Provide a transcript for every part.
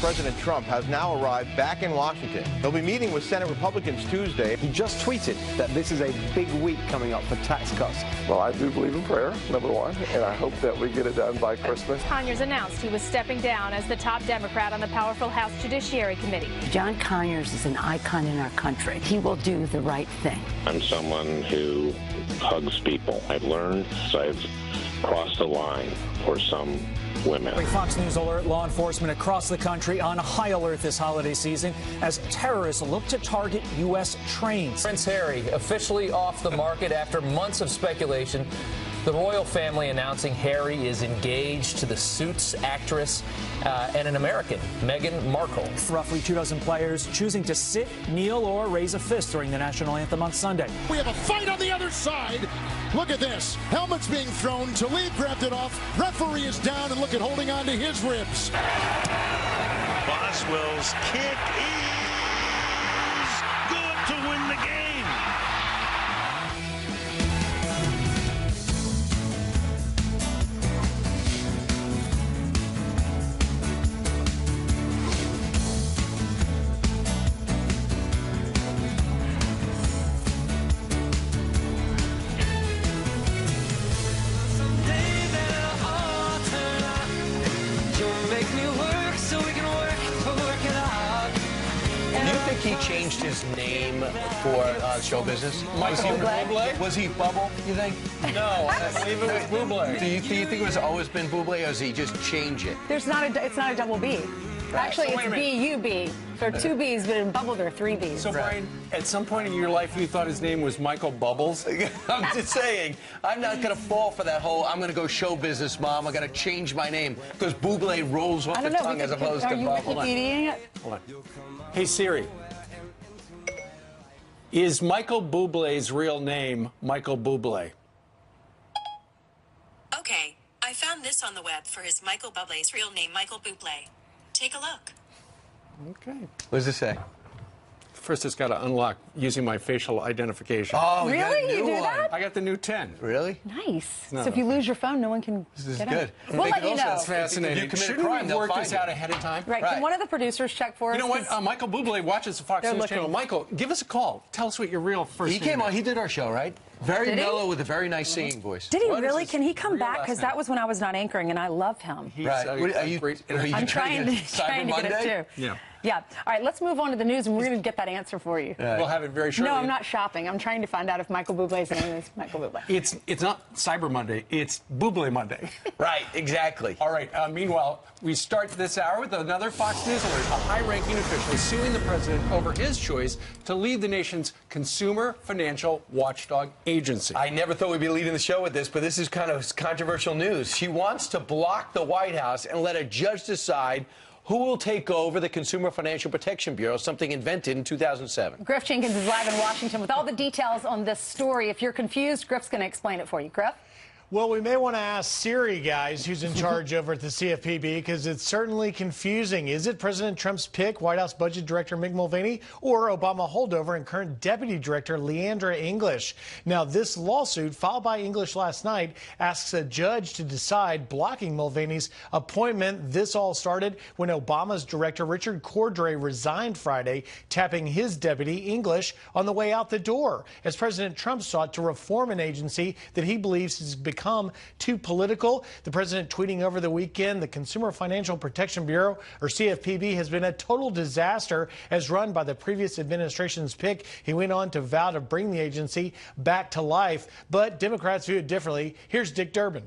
President Trump has now arrived back in Washington. He'll be meeting with Senate Republicans Tuesday. He just tweeted that this is a big week coming up for tax cuts. Well, I do believe in prayer, number one, and I hope that we get it done by Christmas. Conyers announced he was stepping down as the top Democrat on the powerful House Judiciary Committee. John Conyers is an icon in our country. He will do the right thing. I'm someone who hugs people. I've learned I've crossed the line for some women. Fox News alert law enforcement across the country on high alert this holiday season as terrorists look to target U.S. trains. Prince Harry officially off the market after months of speculation. The royal family announcing Harry is engaged to the Suits actress and an American, Meghan Markle. Roughly 24 players choosing to sit, kneel, or raise a fist during the national anthem on Sunday. We have a fight on the other side. Look at this. Helmet's being thrown. Talib grabbed it off. Referee is down, and look at holding on to his ribs. Boswell's kick is good to win the game. He changed his name for show business. Michael Bublé? Was he Bubble, you think? No, I believe it was Bublé. Do you think it was always been Bublé, or does he just change it? It's not a double B. Actually, So it's B-U-B. There are 2 B's, but in Bubble there are 3 B's. So, Brian, at some point in your life, you thought his name was Michael Bubbles? I'm just saying, I'm not going to fall for that whole, I'm going to go show business, Mom. I'm going to change my name because Bublé rolls off the tongue as opposed to Bubble. Are you eating it? Hold on. Hey, Siri. Is Michael Bublé's real name Michael Bublé? Okay, I found this on the web for his Michael Bublé's real name, Michael Bublé. Take a look. Okay. What does it say? First, it's got to unlock using my facial identification. Oh, really? You do that? I got the new 10. Really? Nice. No. So if you lose your phone, no one can This is get good. in. We'll let you know. That's fascinating. If you commit a Shouldn't crime, we they'll work find this you. out ahead of time? Right. Can one of the producers check for us? You know what? Michael Bublé watches the Fox They're News looking. channel. Michael, give us a call. Tell us what your real first He name came on, is. he did our show, right? Very Did he? mellow with a very nice singing voice. Did he What is really? his Can he come real back? last Because name? that was when I was not anchoring, and I love him. Right. Are you I'm trying to Cyber get Monday? it too. Yeah. Yeah. All right, let's move on to the news, and we're going to get that answer for you. We'll have it very shortly. No, I'm not shopping. I'm trying to find out if Michael Bublé's name is Michael Bublé. It's not Cyber Monday. It's Bublé Monday. Right, exactly. All right. Meanwhile, we start this hour with another Fox News alert. A high-ranking official is suing the president over his choice to lead the nation's consumer financial watchdog agency. I never thought we'd be leading the show with this, but this is kind of controversial news. She wants to block the White House and let a judge decide who will take over the Consumer Financial Protection Bureau, something invented in 2007. Griff Jenkins is live in Washington with all the details on this story. If you're confused, Griff's going to explain it for you. Griff? Well, we may want to ask Siri, guys, who's in charge over at the CFPB, because it's certainly confusing. Is it President Trump's pick, White House Budget Director Mick Mulvaney, or Obama holdover and current Deputy Director Leandra English? Now, this lawsuit filed by English last night asks a judge to decide blocking Mulvaney's appointment. This all started when Obama's director Richard Cordray resigned Friday, tapping his deputy English on the way out the door, as President Trump sought to reform an agency that he believes has become too political. The president tweeting over the weekend, the Consumer Financial Protection Bureau, or CFPB, has been a total disaster as run by the previous administration's pick. He went on to vow to bring the agency back to life, but Democrats view it differently. Here's Dick Durbin.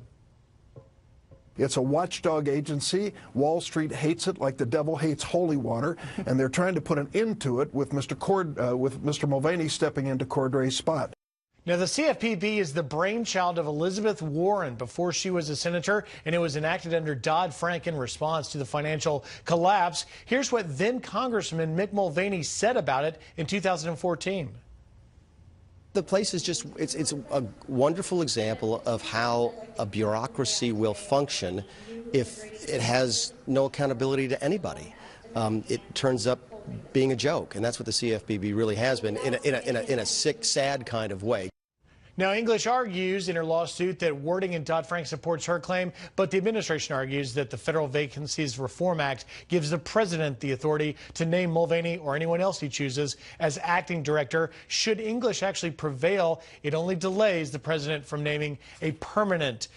It's a watchdog agency. Wall Street hates it like the devil hates holy water, and they're trying to put an end to it with Mr. Mulvaney stepping into Cordray's spot. Now, the CFPB is the brainchild of Elizabeth Warren before she was a senator, and it was enacted under Dodd-Frank in response to the financial collapse. Here's what then Congressman Mick Mulvaney said about it in 2014. The place is just, it's a wonderful example of how a bureaucracy will function if it has no accountability to anybody. It turns up being a joke, and that's what the CFPB really has been in a sick, sad kind of way. Now, English argues in her lawsuit that wording in Dodd-Frank supports her claim, but the administration argues that the Federal Vacancies Reform Act gives the president the authority to name Mulvaney or anyone else he chooses as acting director. Should English actually prevail, it only delays the president from naming a permanent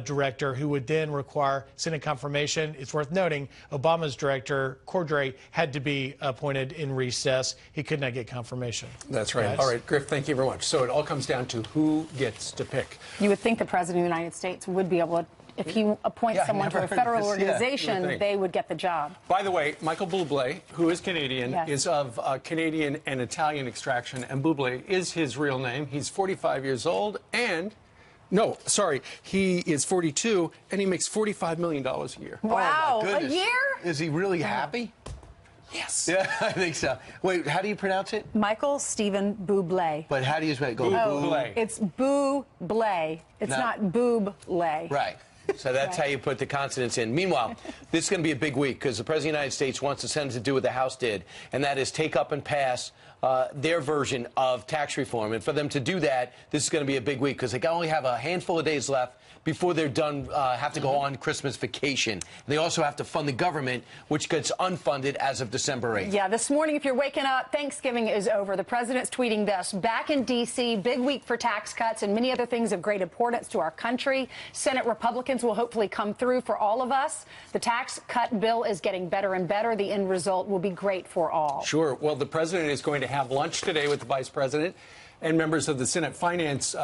director who would then require Senate confirmation. It's worth noting Obama's director, Cordray, had to be appointed in recess. He could not get confirmation. That's right. All right, Griff, thank you very much. So it all comes down to who gets to pick. You would think the president of the United States would be able to, if he appoints someone to a federal organization, they would get the job. By the way, Michael Bublé, who is Canadian, is of Canadian and Italian extraction, and Bublé is his real name. He's 45 years old, and no, sorry, he is 42, and he makes $45 million a year. Wow, Oh, my goodness. a year? Is he really happy? Yes. Yeah, I think so. Wait, how do you pronounce it? Michael Stephen Bublé. But how do you spell it? Go Bublé. It's Bublé. It's not Boob-lay. Right. So that's how you put the consonants in. Meanwhile, this is going to be a big week because the President of the United States wants the Senate to do what the House did, and that is take up and pass their version of tax reform. And for them to do that, this is going to be a big week because they only have a handful of days left before they're done, have to go on Christmas vacation. They also have to fund the government, which gets unfunded as of December 8th. Yeah, this morning, if you're waking up, Thanksgiving is over. The president's tweeting this. Back in D.C., big week for tax cuts and many other things of great importance to our country. Senate Republicans will hopefully come through for all of us. The tax cut bill is getting better and better. The end result will be great for all. Sure. Well, the president is going to have lunch today with the vice president and members of the Senate Finance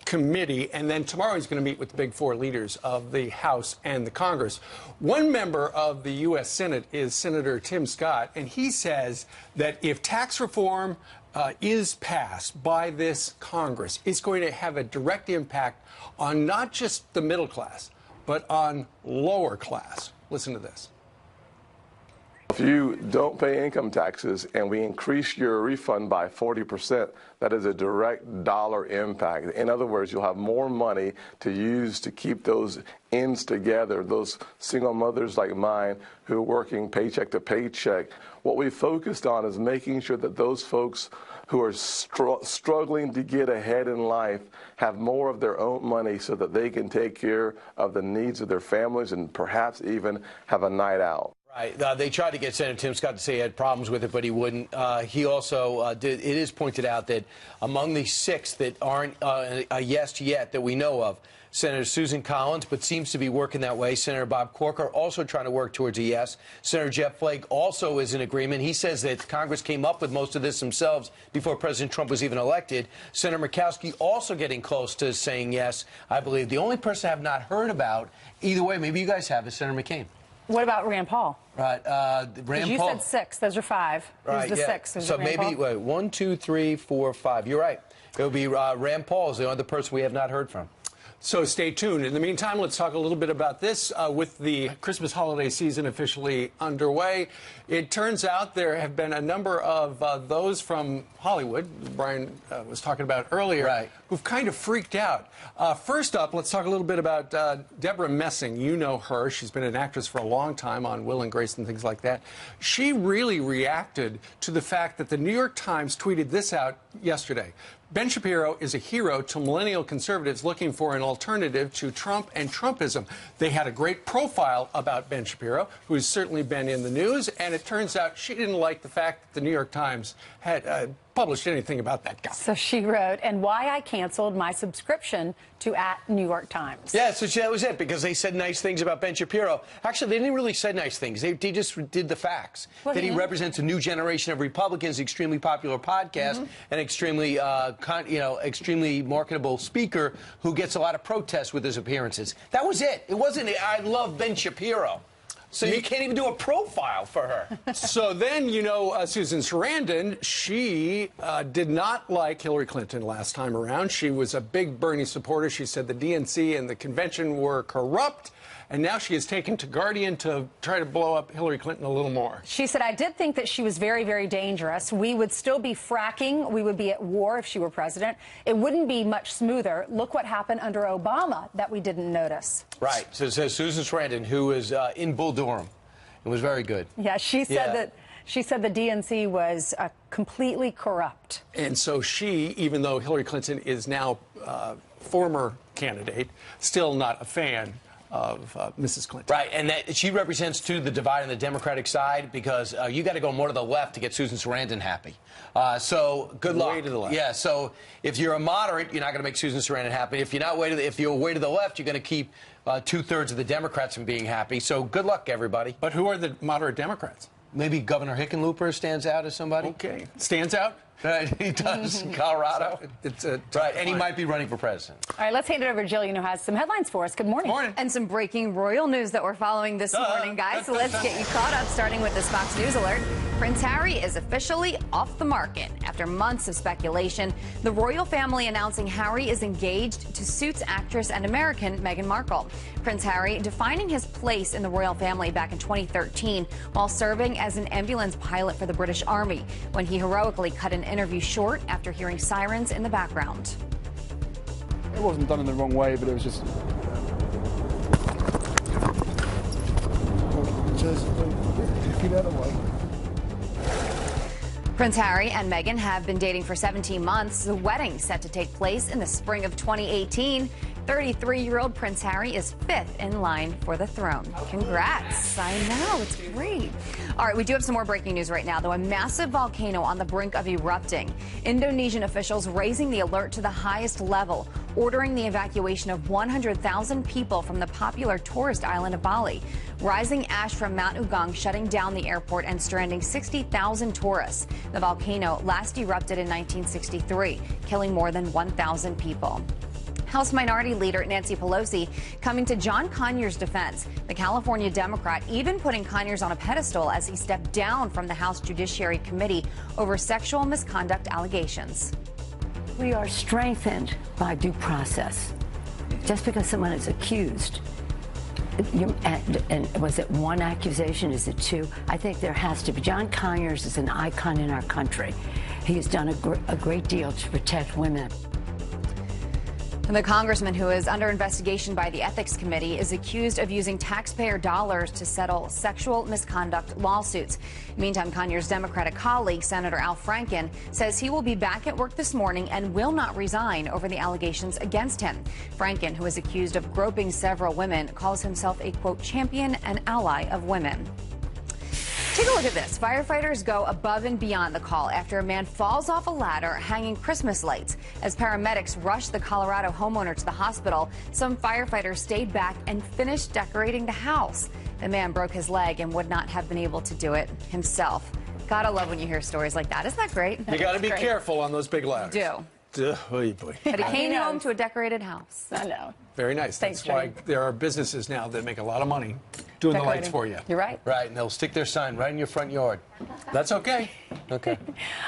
Committee, and then tomorrow he's going to meet with the big four leaders of the House and the Congress. One member of the U.S. Senate is Senator Tim Scott, and he says that if tax reform is passed by this Congress, it's going to have a direct impact on not just the middle class, but on lower class. Listen to this. If you don't pay income taxes and we increase your refund by 40%, that is a direct dollar impact. In other words, you'll have more money to use to keep those ends together, those single mothers like mine who are working paycheck to paycheck. What we focused on is making sure that those folks who are struggling to get ahead in life have more of their own money so that they can take care of the needs of their families and perhaps even have a night out. Right. They tried to get Senator Tim Scott to say he had problems with it, but he wouldn't. He also it is pointed out that among the 6 that aren't a yes yet that we know of, Senator Susan Collins, but seems to be working that way. Senator Bob Corker also trying to work towards a yes. Senator Jeff Flake also is in agreement. He says that Congress came up with most of this themselves before President Trump was even elected. Senator Murkowski also getting close to saying yes, I believe. The only person I have not heard about, either way, maybe you guys have, is Senator McCain. What about Rand Paul? Right. Rand you Paul. said 6. Those are 5. Right, Who's the yeah. 6th? Is so it Rand maybe, Paul? wait, 1, 2, 3, 4, 5. You're right. It would be Rand Paul is the other person we have not heard from. So stay tuned. In the meantime, let's talk a little bit about this. With the Christmas holiday season officially underway, it turns out there have been a number of those from Hollywood, Brian was talking about earlier, who've kind of freaked out. First up, let's talk a little bit about Deborah Messing. You know her. She's been an actress for a long time on Will and Grace and things like that. She really reacted to the fact that the New York Times tweeted this out yesterday. Ben Shapiro is a hero to millennial conservatives looking for an alternative to Trump and Trumpism. They had a great profile about Ben Shapiro, who's certainly been in the news, and it turns out she didn't like the fact that the New York Times had published anything about that guy. So she wrote, and why I canceled my subscription to @New York Times. Yeah, so that was it, because they said nice things about Ben Shapiro. Actually, they didn't really say nice things. They just did the facts. Well, that he represents a new generation of Republicans, extremely popular podcast, and extremely, extremely marketable speaker who gets a lot of protests with his appearances. That was it. It wasn't, I love Ben Shapiro. So you can't even do a profile for her. So then, Susan Sarandon, she did not like Hillary Clinton last time around. She was a big Bernie supporter. She said the DNC and the convention were corrupt. And now she has taken to Guardian to try to blow up Hillary Clinton a little more. She said, I did think that she was very, very dangerous. We would still be fracking. We would be at war if she were president. It wouldn't be much smoother. Look what happened under Obama that we didn't notice. Right. So it says Susan Sarandon, who was in Bull Durham. It was very good. Yeah, she said that She said the DNC was completely corrupt. And so she, even though Hillary Clinton is now former candidate, still not a fan of Mrs. Clinton. Right, and that she represents, too, the divide on the Democratic side, because you got to go more to the left to get Susan Sarandon happy. So good luck. Way to the left. Yeah, so if you're a moderate, you're not going to make Susan Sarandon happy. If you're not if you're way to the left, you're going to keep 2/3 of the Democrats from being happy. So good luck, everybody. But who are the moderate Democrats? Maybe Governor Hickenlooper stands out as somebody. Okay. Stands out? He does in Colorado. Right, and he might be running for president. All right, let's hand it over to Jillian, who has some headlines for us. Good morning. And some breaking royal news that we're following this morning, guys. So let's get you caught up, starting with this Fox News alert. Prince Harry is officially off the market. After months of speculation, the royal family announcing Harry is engaged to Suits actress and American Meghan Markle. Prince Harry defining his place in the royal family back in 2013 while serving as an ambulance pilot for the British Army, when he heroically cut an interview short after hearing sirens in the background. It wasn't done in the wrong way, but it was just... Keep that away. Prince Harry and Meghan have been dating for 17 months. The wedding set to take place in the spring of 2018. 33-year-old Prince Harry is 5th in line for the throne. Congrats. I know, it's great. All right, we do have some more breaking news right now, though. A massive volcano on the brink of erupting. Indonesian officials raising the alert to the highest level, ordering the evacuation of 100,000 people from the popular tourist island of Bali. Rising ash from Mount Ugong shutting down the airport and stranding 60,000 tourists. The volcano last erupted in 1963, killing more than 1,000 people. House Minority Leader Nancy Pelosi coming to John Conyers' defense. The California Democrat even putting Conyers on a pedestal as he stepped down from the House Judiciary Committee over sexual misconduct allegations. We are strengthened by due process. Just because someone is accused, and was it one accusation? Is it two? I think there has to be. John Conyers is an icon in our country. He has done a great deal to protect women. And the congressman who is under investigation by the Ethics Committee is accused of using taxpayer dollars to settle sexual misconduct lawsuits. Meantime, Conyers' Democratic colleague, Senator Al Franken, says he will be back at work this morning and will not resign over the allegations against him. Franken, who is accused of groping several women, calls himself a, quote, champion and ally of women. Take a look at this. Firefighters go above and beyond the call after a man falls off a ladder hanging Christmas lights. As paramedics rushed the Colorado homeowner to the hospital, some firefighters stayed back and finished decorating the house. The man broke his leg and would not have been able to do it himself. Gotta love when you hear stories like that. Isn't that great? You gotta be careful on those big ladders. You do. Boy. But he came home to a decorated house. I know. Very nice. Thanks, That's why Jane. there are businesses now that make a lot of money doing the lights for you. You're right. Right, and they'll stick their sign right in your front yard. That's okay. Okay.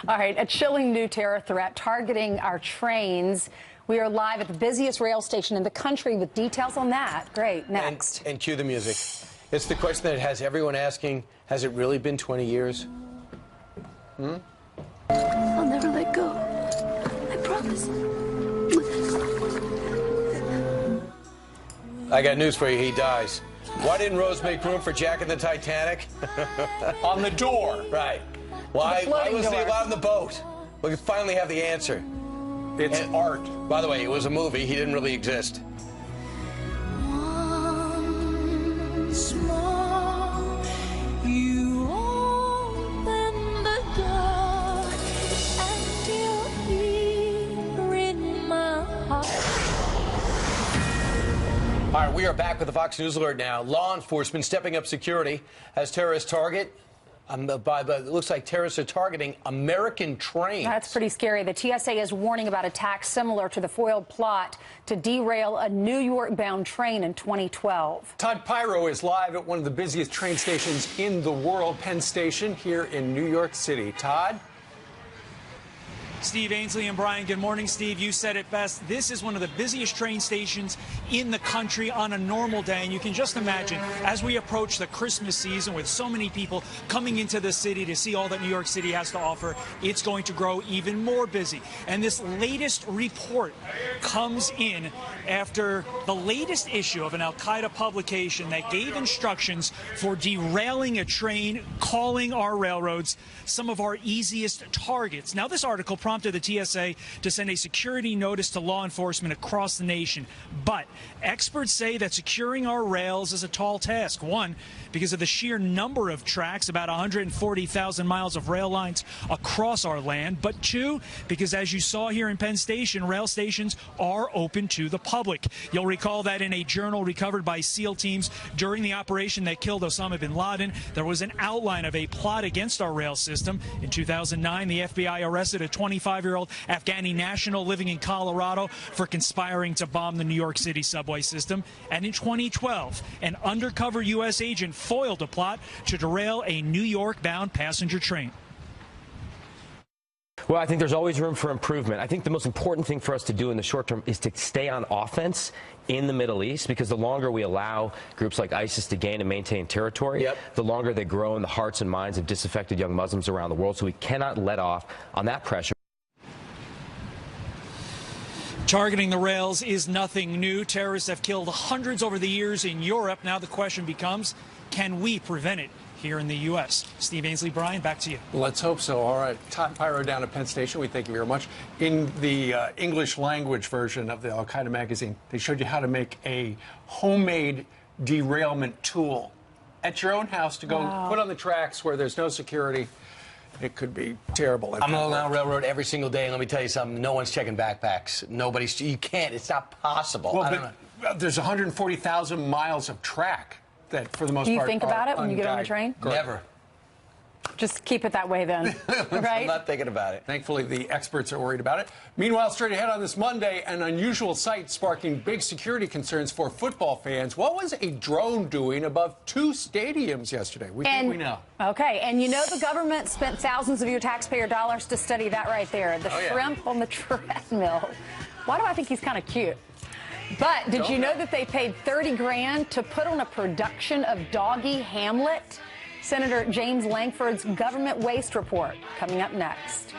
All right, a chilling new terror threat targeting our trains. We are live at the busiest rail station in the country with details on that. Great. Next. And cue the music. It's the question that has everyone asking, has it really been 20 years? I'll never let go. I promise. I got news for you, he dies. Why didn't Rose make room for Jack in the Titanic? On the door. Right. Why wasn't he allowed on the boat? We finally have the answer. It's art. By the way, it was a movie. He didn't really exist. Once more, you open the door, and you're here in my heart. All right, we are back with the Fox News Alert now. Law enforcement stepping up security as terrorists target. It looks like terrorists are targeting American trains. That's pretty scary. The TSA is warning about attacks similar to the foiled plot to derail a New York-bound train in 2012. Todd Pyro is live at one of the busiest train stations in the world, Penn Station, here in New York City. Todd? Steve Ainsley and Brian, good morning. Steve, you said it best. This is one of the busiest train stations in the country on a normal day. And you can just imagine, as we approach the Christmas season with so many people coming into the city to see all that New York City has to offer, it's going to grow even more busy. And this latest report comes in after the latest issue of an Al-Qaeda publication that gave instructions for derailing a train, calling our railroads some of our easiest targets. Now, this article prompted the TSA to send a security notice to law enforcement across the nation. But experts say that securing our rails is a tall task. One, because of the sheer number of tracks, about 140,000 miles of rail lines across our land. But two, because as you saw here in Penn Station, rail stations are open to the public. You'll recall that in a journal recovered by SEAL teams during the operation that killed Osama bin Laden, there was an outline of a plot against our rail system. In 2009, the FBI arrested a 25-year-old Afghani national living in Colorado for conspiring to bomb the New York City subway system. And in 2012, an undercover U.S. agent foiled a plot to derail a New York-bound passenger train. Well, I think there's always room for improvement. I think the most important thing for us to do in the short term is to stay on offense in the Middle East, because the longer we allow groups like ISIS to gain and maintain territory, the longer they grow in the hearts and minds of disaffected young Muslims around the world. So we cannot let off on that pressure. Targeting the rails is nothing new. Terrorists have killed hundreds over the years in Europe. Now the question becomes, can we prevent it here in the U.S.? Steve Ainsley, Brian, back to you. Let's hope so. All right. Todd Pyro down at Penn Station. We thank you very much. In the English language version of the Al-Qaeda magazine, they showed you how to make a homemade derailment tool at your own house to go put on the tracks where there's no security. It could be terrible. I'm on the railroad every single day, and let me tell you something. No one's checking backpacks. Nobody's. You can't. It's not possible. Well, but there's 140,000 miles of track that, for the most part, do you think about it when you get on the train? Never. Just keep it that way then, right? I'm not thinking about it. Thankfully, the experts are worried about it. Meanwhile, straight ahead on this Monday, an unusual sight sparking big security concerns for football fans. What was a drone doing above two stadiums yesterday? We think we know. Okay, and you know the government spent thousands of your taxpayer dollars to study that right there. The shrimp on the treadmill. Why do I think he's kind of cute? But did you know that they paid $30 grand to put on a production of Doggy Hamlet? Senator James Lankford's government waste report coming up next.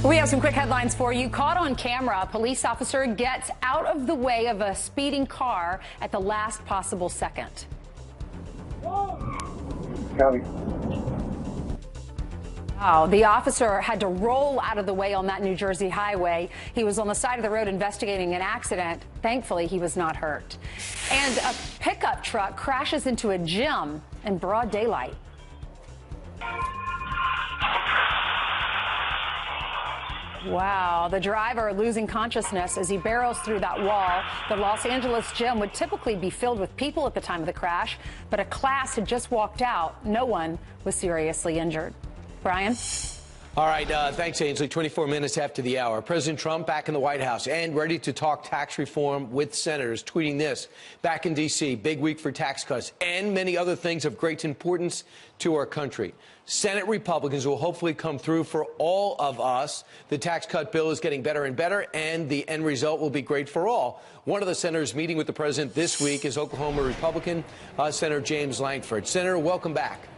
We have some quick headlines for you. Caught on camera, a police officer gets out of the way of a speeding car at the last possible second. Wow, the officer had to roll out of the way on that New Jersey highway. He was on the side of the road investigating an accident. Thankfully, he was not hurt. And a pickup truck crashes into a gym in broad daylight. Wow, the driver losing consciousness as he barrels through that wall. The Los Angeles gym would typically be filled with people at the time of the crash, but a class had just walked out. No one was seriously injured. Brian? All right, thanks, Ainsley. 24 minutes after the hour. President Trump back in the White House and ready to talk tax reform with senators, tweeting this. Back in D.C., big week for tax cuts and many other things of great importance to our country. Senate Republicans will hopefully come through for all of us. The tax cut bill is getting better and better, and the end result will be great for all. One of the senators meeting with the president this week is Oklahoma Republican Senator James Lankford. Senator, welcome back.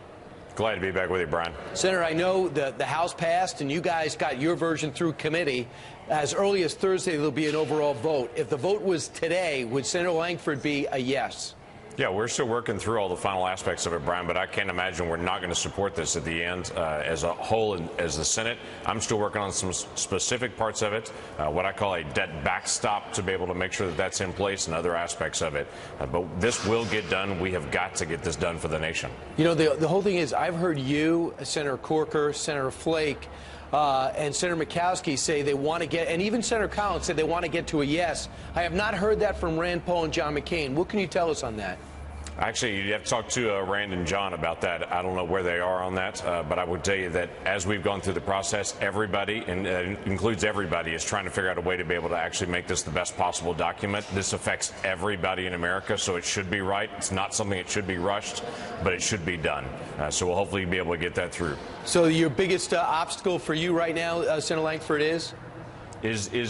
Glad to be back with you, Brian. Senator, I know the House passed and you guys got your version through committee. As early as Thursday, there'll be an overall vote. If the vote was today, would Senator Lankford be a yes? Yeah, we're still working through all the final aspects of it, Brian, but I can't imagine we're not going to support this at the end as a whole and as the Senate. I'm still working on some specific parts of it, what I call a debt backstop to be able to make sure that that's in place and other aspects of it. But this will get done. We have got to get this done for the nation. You know, the whole thing is I've heard you, Senator Corker, Senator Flake, and Senator Murkowski say they want to get, and even Senator Collins said they want to get to a yes. I have not heard that from Rand Paul and John McCain. What can you tell us on that? Actually, you'd have to talk to Rand and John about that. I don't know where they are on that, but I would tell you that as we've gone through the process, everybody, and includes everybody, is trying to figure out a way to be able to actually make this the best possible document. This affects everybody in America, so it should be right. It's not something that should be rushed, but it should be done. So we'll hopefully be able to get that through. So your biggest obstacle for you right now, Senator Lankford, is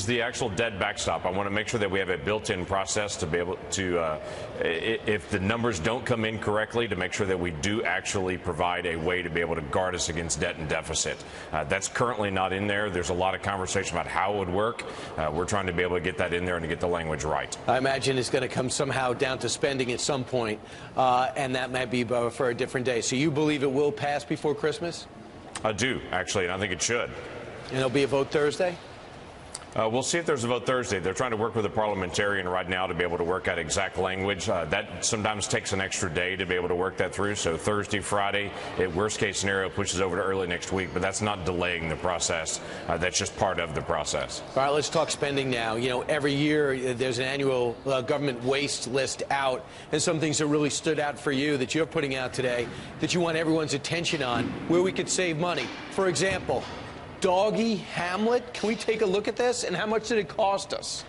the actual debt backstop. I want to make sure that we have a built-in process to be able to, if the numbers don't come in correctly, to make sure that we do actually provide a way to be able to guard us against debt and deficit. That's currently not in there. There's a lot of conversation about how it would work. We're trying to be able to get that in there and to get the language right. I imagine it's going to come somehow down to spending at some point, and that might be for a different day. So you believe it will pass before Christmas? I do, actually, and I think it should. And there'll be a vote Thursday? We'll see if there's a vote Thursday. They're trying to work with a parliamentarian right now to be able to work out exact language. That sometimes takes an extra day to be able to work that through. So Thursday, Friday, worst case scenario, pushes over to early next week. But that's not delaying the process. That's just part of the process. All right, let's talk spending now. You know, every year there's an annual government waste list out, and some things that really stood out for you that you're putting out today that you want everyone's attention on, where we could save money. For example, Doggy Hamlet. Can we take a look at this? And how much did it cost us?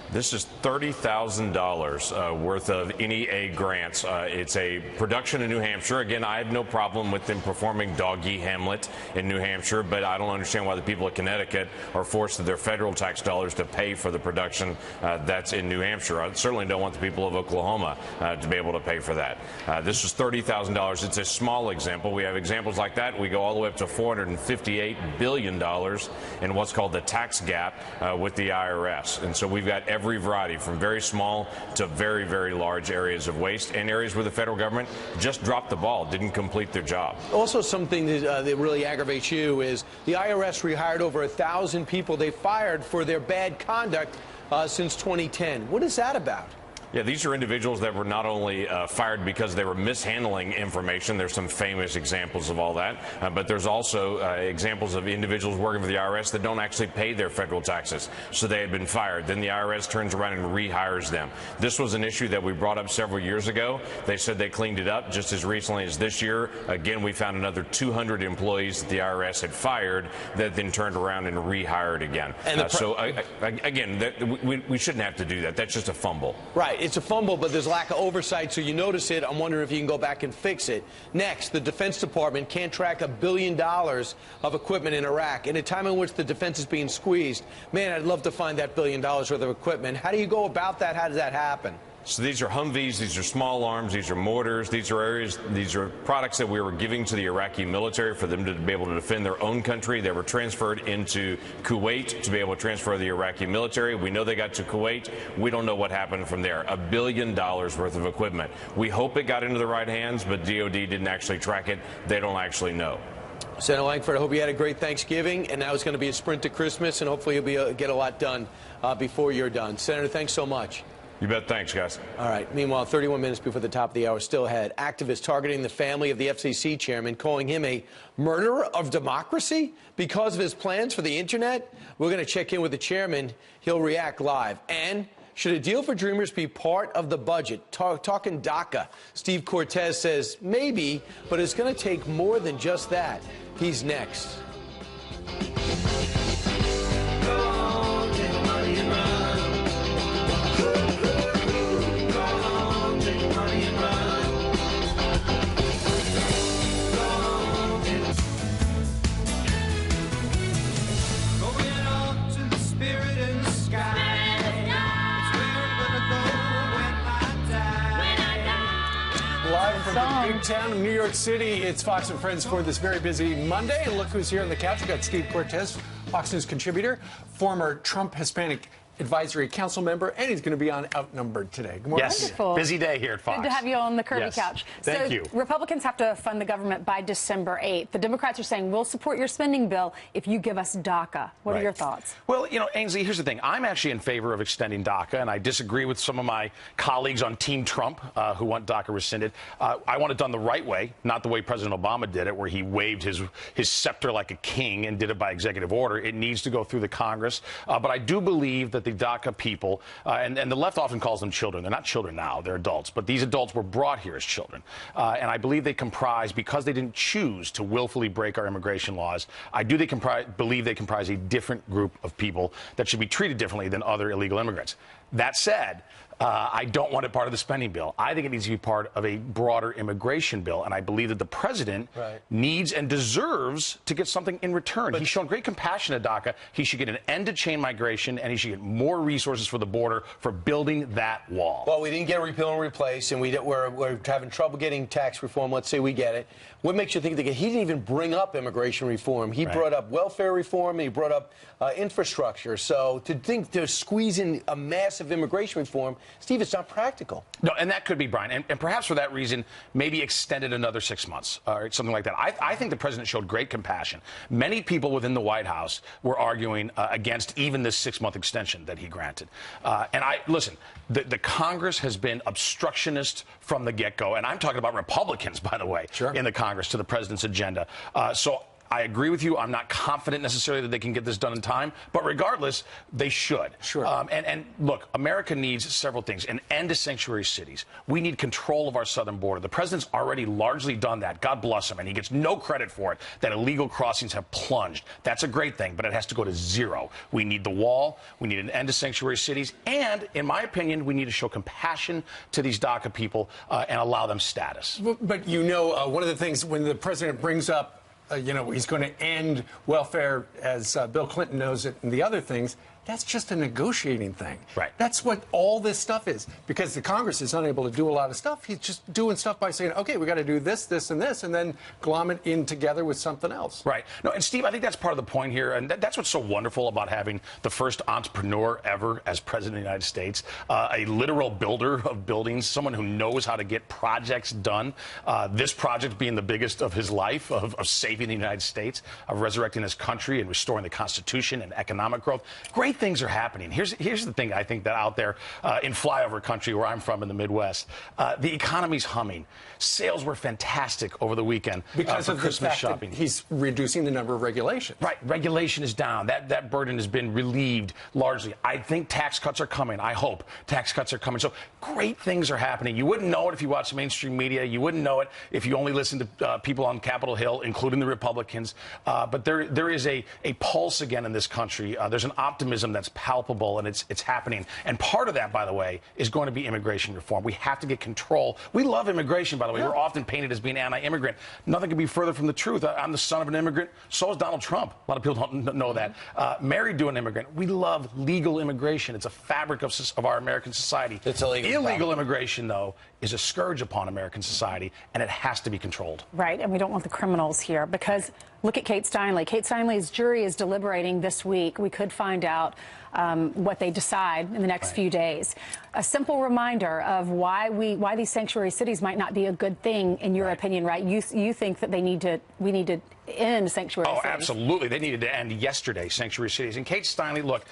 This is $30,000 worth of NEA grants. It's a production in New Hampshire. Again, I have no problem with them performing Doggy Hamlet in New Hampshire, but I don't understand why the people of Connecticut are forced with their federal tax dollars to pay for the production that's in New Hampshire. I certainly don't want the people of Oklahoma to be able to pay for that. This is $30,000. It's a small example. We have examples like that. We go all the way up to $458 billion in what's called the tax gap with the IRS. And so we've got every variety from very small to very, very large areas of waste and areas where the federal government just dropped the ball, didn't complete their job. Also, something that really aggravates you is the IRS rehired over 1,000 people they fired for their bad conduct since 2010. What is that about? Yeah, these are individuals that were not only fired because they were mishandling information. There's some famous examples of all that. But there's also examples of individuals working for the IRS that don't actually pay their federal taxes. So they had been fired. Then the IRS turns around and rehires them. This was an issue that we brought up several years ago. They said they cleaned it up just as recently as this year. Again, we found another 200 employees that the IRS had fired that then turned around and rehired again. And again, we shouldn't have to do that. That's just a fumble. Right. It's a fumble, but there's lack of oversight, so you notice it. I'm wondering if you can go back and fix it. Next, the Defense Department can't track $1 billion of equipment in Iraq. In a time in which the defense is being squeezed, man, I'd love to find that $1 billion worth of equipment. How do you go about that? How does that happen? So these are Humvees, these are small arms, these are mortars, these are products that we were giving to the Iraqi military for them to be able to defend their own country. They were transferred into Kuwait to be able to transfer the Iraqi military. We know they got to Kuwait. We don't know what happened from there. $1 billion worth of equipment. We hope it got into the right hands, but DOD didn't actually track it. They don't actually know. Senator Lankford, I hope you had a great Thanksgiving, and now it's going to be a sprint to Christmas, and hopefully you'll be able to get a lot done before you're done. Senator, thanks so much. You bet. Thanks, guys. All right. Meanwhile, 31 minutes before the top of the hour, still ahead. Activists targeting the family of the FCC chairman, calling him a murderer of democracy because of his plans for the Internet. We're going to check in with the chairman. He'll react live. And should a deal for Dreamers be part of the budget? Talking DACA. Steve Cortez says maybe, but it's going to take more than just that. He's next. Live from the big town of New York City, it's Fox and Friends for this very busy Monday. And look who's here on the couch. We've got Steve Cortez, Fox News contributor, former Trump Hispanic Advisory Council member, and he's going to be on Outnumbered today. Good morning. Yes, wonderful. Busy day here at Fox. Good to have you on the Kirby yes. couch. Thank you. Republicans have to fund the government by December 8th. The Democrats are saying we'll support your spending bill if you give us DACA. What are your thoughts? Well, you know, Ainsley, here's the thing. I'm actually in favor of extending DACA, and I disagree with some of my colleagues on Team Trump who want DACA rescinded. I want it done the right way, not the way President Obama did it, where he waved his scepter like a king and did it by executive order. It needs to go through the Congress. But I do believe that the DACA people, and the left often calls them children. They're not children now, they're adults. But these adults were brought here as children. And I believe they comprise, because they didn't choose to willfully break our immigration laws, believe they comprise a different group of people that should be treated differently than other illegal immigrants. That said, I don't want it part of the spending bill. I think it needs to be part of a broader immigration bill, and I believe that the president needs and deserves to get something in return. He's shown great compassion at DACA. He should get an end to chain migration, and he should get more resources for the border for building that wall. Well, we didn't get repeal and replace, and we're having trouble getting tax reform. Let's say we get it. What makes you think that he didn't even bring up immigration reform? He brought up welfare reform, and he brought up infrastructure. So to squeeze in a massive immigration reform, Steve, it's not practical. No, and that could be, Brian. And perhaps for that reason, maybe extended another 6 months or something like that. I think the president showed great compassion. Many people within the White House were arguing against even this 6-month extension that he granted. Listen, the Congress has been obstructionist from the get-go. And I'm talking about Republicans, by the way, in the Congress to the president's agenda. So I agree with you. I'm not confident necessarily that they can get this done in time, but regardless, they should. And look, America needs several things. An end to sanctuary cities. We need control of our southern border. The president's already largely done that. God bless him, and he gets no credit for it, that illegal crossings have plunged. That's a great thing, but it has to go to zero. We need the wall. We need an end to sanctuary cities. And, in my opinion, we need to show compassion to these DACA people and allow them status. But one of the things when the president brings up he's going to end welfare, as Bill Clinton knows it, and the other things, that's just a negotiating thing. That's what all this stuff is. Because the Congress is unable to do a lot of stuff. He's just doing stuff by saying, okay, we got to do this, this, and this, and then glom it in together with something else. No, and Steve, I think that's part of the point here, and that's what's so wonderful about having the first entrepreneur ever as president of the United States, a literal builder of buildings, someone who knows how to get projects done. This project being the biggest of his life, of saving the United States, of resurrecting his country and restoring the Constitution and economic growth. Great things are happening. Here's the thing I think that out there in flyover country where I'm from in the Midwest, the economy's humming. Sales were fantastic over the weekend because of Christmas the fact shopping. That he's reducing the number of regulations. Regulation is down. That burden has been relieved largely. I think tax cuts are coming. I hope tax cuts are coming. So great things are happening. You wouldn't know it if you watched mainstream media. You wouldn't know it if you only listened to people on Capitol Hill, including the Republicans. But there is a pulse again in this country. There's an optimism that's palpable, and it's happening. And part of that, by the way, is going to be immigration reform. We have to get control. We love immigration, by the way. We're often painted as being anti-immigrant. Nothing could be further from the truth. I'm the son of an immigrant. So is Donald Trump. A lot of people don't know that. Married to an immigrant. We love legal immigration. It's a fabric of our American society. It's illegal. Illegal immigration, though, is a scourge upon American society, and it has to be controlled. Right, and we don't want the criminals here because look at Kate Steinle. Kate Steinle's jury is deliberating this week. We could find out what they decide in the next few days. A simple reminder of why these sanctuary cities might not be a good thing in your opinion, right? You think that we need to end sanctuary cities. Oh, absolutely. They needed to end yesterday, sanctuary cities. And Kate Steinle, look,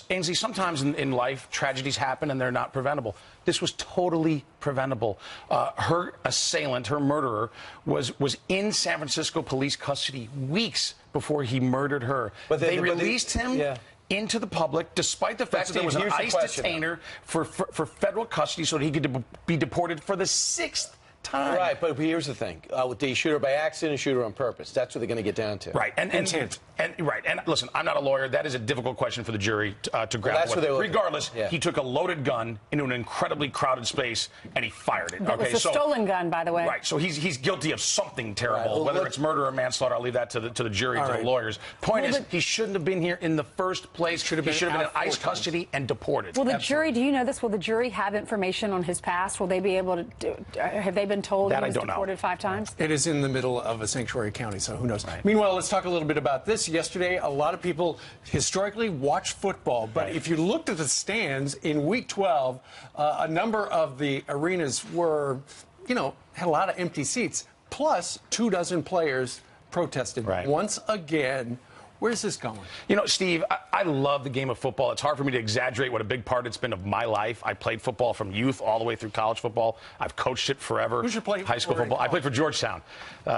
Ainsley, sometimes in life, tragedies happen and they're not preventable. This was totally preventable. Her assailant, her murderer, was in San Francisco police custody weeks before he murdered her. But they released him into the public, despite the fact that there was an ICE detainer for federal custody so that he could be deported for the 6th time. Right, but here's the thing. Did he shoot her by accident and shoot her on purpose? That's what they're going to get down to. Right. And listen, I'm not a lawyer. That is a difficult question for the jury to grapple with. Regardless, he took a loaded gun into an incredibly crowded space and he fired it. That was a stolen gun, by the way. Right. So he's guilty of something terrible. Whether it's murder or manslaughter, I'll leave that to the jury, to the lawyers. Point is, he shouldn't have been here in the first place. He should have been in ICE custody and deported. Will the jury, do you know this, will the jury have information on his past? Will they be able to have they been told that he was deported 5 times? It is in the middle of a sanctuary county, so who knows. Meanwhile, let's talk a little bit about this. Yesterday, a lot of people historically watch football, but if you looked at the stands in Week 12, a number of the arenas were, had a lot of empty seats, plus 24 players protested once again Where's this going? You know, Steve, I love the game of football. It's hard for me to exaggerate what a big part it's been of my life. I played football from youth all the way through college football. I've coached it forever. Who's your player? High school football. I played for Georgetown,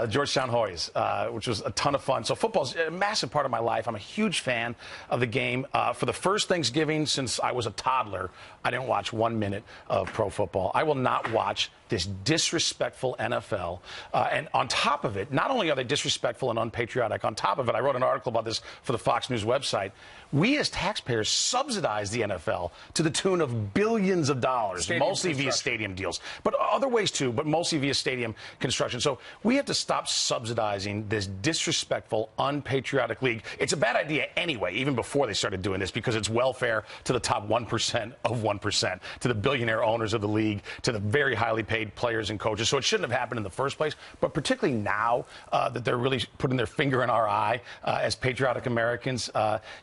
Georgetown Hoyas, which was a ton of fun. So football's a massive part of my life. I'm a huge fan of the game. For the first Thanksgiving since I was a toddler, I didn't watch 1 minute of pro football. I will not watch this disrespectful NFL. And on top of it, not only are they disrespectful and unpatriotic, on top of it, I wrote an article about this for the Fox News website. We as taxpayers subsidize the NFL to the tune of billions of dollars, mostly via stadium deals, but other ways too, but mostly via stadium construction. So we have to stop subsidizing this disrespectful, unpatriotic league. It's a bad idea anyway, even before they started doing this, because it's welfare to the top 1% of 1%, to the billionaire owners of the league, to the very highly paid players and coaches. So it shouldn't have happened in the first place, but particularly now that they're really putting their finger in our eye as patriotic Americans.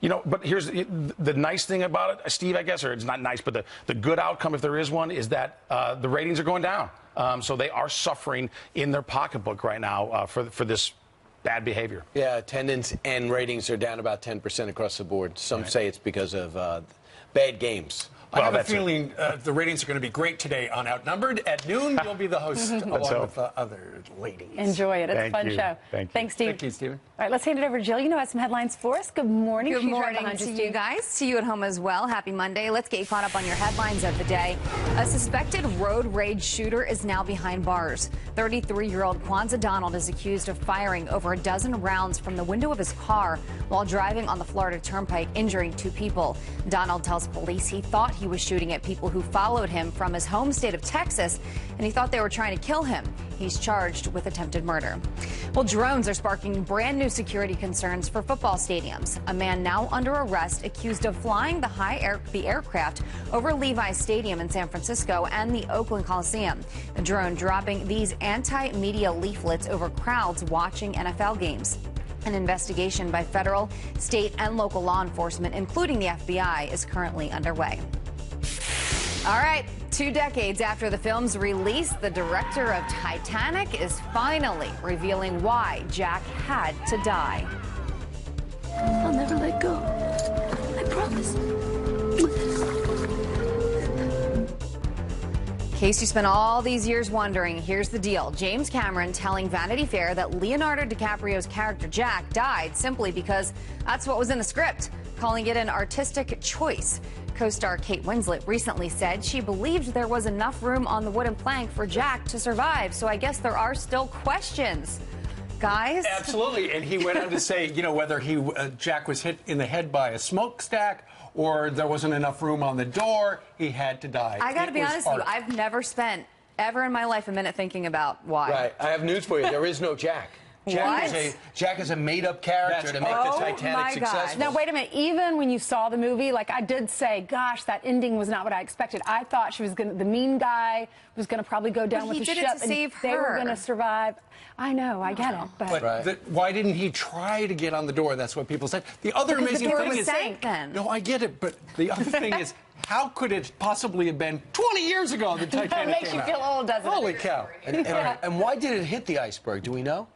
You know, but here's the nice thing about it, Steve, I guess, or it's not nice, but the good outcome, if there is one, is that the ratings are going down. So they are suffering in their pocketbook right now for this bad behavior. Yeah, attendance and ratings are down about 10% across the board. Some say it's because of bad games. I have a feeling the ratings are going to be great today on Outnumbered. At noon, you'll be the host along with other ladies. Enjoy it. It's a fun show. Thanks, Steve. Thank you, Stephen. All right, let's hand it over to Jill. You know, has some headlines for us. Good morning. Good She's right morning behind to you, you Steve. guys, to you at home as well. Happy Monday. Let's get you caught up on your headlines of the day. A suspected road rage shooter is now behind bars. 33-year-old Kwanzaa Donald is accused of firing over a dozen rounds from the window of his car while driving on the Florida Turnpike, injuring 2 people. Donald tells police he thought he was shooting at people who followed him from his home state of Texas, and he thought they were trying to kill him. He's charged with attempted murder. Well, drones are sparking brand new security concerns for football stadiums. A man now under arrest accused of flying the aircraft over Levi's Stadium in San Francisco and the Oakland Coliseum. The drone dropping these anti-media leaflets over crowds watching NFL games. An investigation by federal, state, and local law enforcement, including the FBI, is currently underway. All right, 2 decades after the film's release, the director of Titanic is finally revealing why Jack had to die. I'll never let go. I promise. In case you spent all these years wondering, here's the deal. James Cameron telling Vanity Fair that Leonardo DiCaprio's character Jack died simply because that's what was in the script, calling it an artistic choice. Co-star Kate Winslet recently said she believed there was enough room on the wooden plank for Jack to survive, so I guess there are still questions. Guys? Absolutely, and he went on to say, you know, whether Jack was hit in the head by a smokestack or there wasn't enough room on the door, he had to die. I got to be honest with you, I've never spent ever in my life a minute thinking about why. Right. I have news for you. There is no Jack. Jack is a made-up character to make the Titanic successful. Now, wait a minute. Even when you saw the movie, like, I did say, gosh, that ending was not what I expected. I thought she was going to, the mean guy was going to probably go down with the ship. He did it to save her. They were going to survive. I know, I get it. But why didn't he try to get on the door? That's what people said. The other amazing thing is, no, I get it, but the other thing is, how could it possibly have been 20 years ago the Titanic That makes came you out? feel old, doesn't it? Holy cow. And why did it hit the iceberg? Do we know?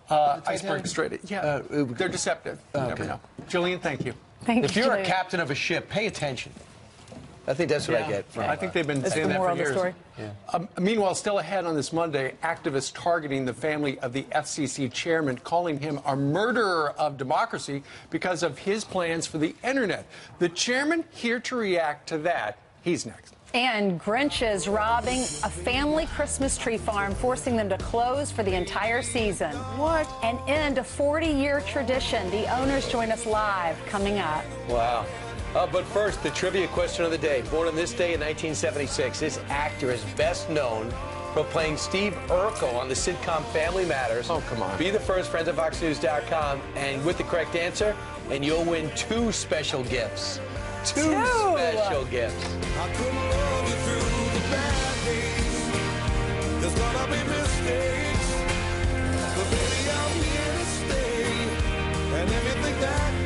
Iceberg straight. Yeah, they're deceptive. You never know. Jillian, thank you. If you're a captain of a ship, pay attention. I think that's what I get from I think they've been saying that for years. Meanwhile, still ahead on this Monday, activists targeting the family of the FCC chairman, calling him a murderer of democracy because of his plans for the internet. The chairman here to react to that. He's next. And Grinches robbing a family Christmas tree farm, forcing them to close for the entire season. What? An end to 40-year tradition. The owners join us live coming up. Wow. But first, the trivia question of the day. Born on this day in 1976, this actor is best known for playing Steve Urkel on the sitcom Family Matters. Oh, come on. Be the first, friends at FoxNews.com, and with the correct answer, and you'll win 2 special gifts. Two special gifts. I couldn't love you through the bad days. There's gonna be mistakes, but baby, I'm here to stay. And if you think that